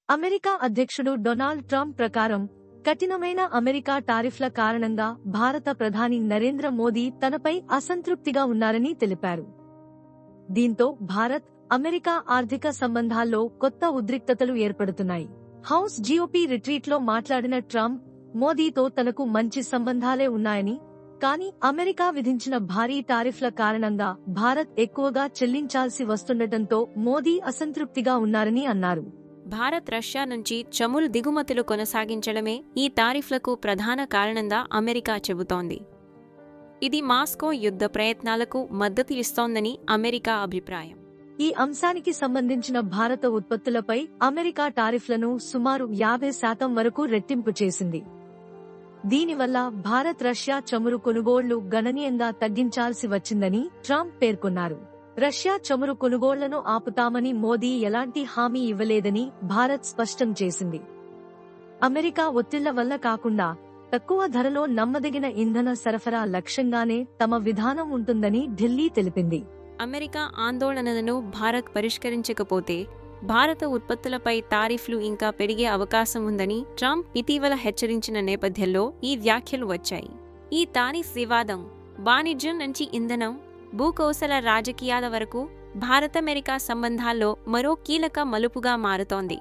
America అధ్యక్షుడు Donald Trump ప్రకారం కఠినమైన అమెరికా టారిఫ్ల కారణంగా భారత ప్రధాని నరేంద్ర మోదీ తనపై అసంతృప్తిగా ఉన్నారని తెలిపారు. దీంతో భారత్, అమెరికా ఆర్థిక సంబంధాల్లో కొత్త ఉద్రిక్తతలు ఏర్పడుతున్నాయి. హౌస్ జీఓపీ రిట్రీట్లో మాట్లాడిన ట్రంప్, మోదీతో తనకు మంచి సంబంధాలే ఉన్నాయని, కానీ అమెరికా విధించిన భారీ టారిఫ్ల కారణంగా భారత్ ఎక్కువగా చెల్లించాల్సి వస్తుండటంతో మోదీ అసంతృప్తిగా ఉన్నారని అన్నారు. భారత్ రష్యా నుంచి చమురు దిగుమతులు కొనసాగించడమే ఈ టారిఫ్లకు ప్రధాన కారణంగా అమెరికా చెబుతోంది. ఇది మాస్కో యుద్ధ ప్రయత్నాలకు మద్దతు ఇస్తోందని అమెరికా అభిప్రాయం. ఈ అంశానికి సంబంధించిన భారత ఉత్పత్తులపై అమెరికా టారిఫ్లను సుమారు 50% వరకు రెట్టింపు చేసింది. దీనివల్ల భారత్ రష్యా చమురు కొనుగోళ్లు గణనీయంగా తగ్గించాల్సి వచ్చిందని ట్రంప్ పేర్కొన్నారు. రష్యా చమురు కొనుగోళ్లను ఆపుతామని మోదీ ఎలాంటి హామీ ఇవ్వలేదని భారత్ స్పష్టం చేసింది. అమెరికా ఒత్తిళ్ల వల్ల కాకుండా తక్కువ ధరలో నమ్మదగిన ఇంధన సరఫరా లక్ష్యంగానే తమ విధానం ఉంటుందని ఢిల్లీ తెలిపింది. అమెరికా ఆందోళనలను భారత్ పరిష్కరించకపోతే భారత ఉత్పత్తులపై టారిఫ్లు ఇంకా పెరిగే అవకాశం ఉందని ట్రంప్ ఇటీవల హెచ్చరించిన నేపథ్యంలో ఈ వ్యాఖ్యలు వచ్చాయి. ఈ టారిఫ్ వివాదం వాణిజ్యం నుంచి ఇంధనం, భూకౌశల రాజకీయాల వరకు భారత్-అమెరికా సంబంధాల్లో మరో కీలక మలుపుగా మారుతోంది.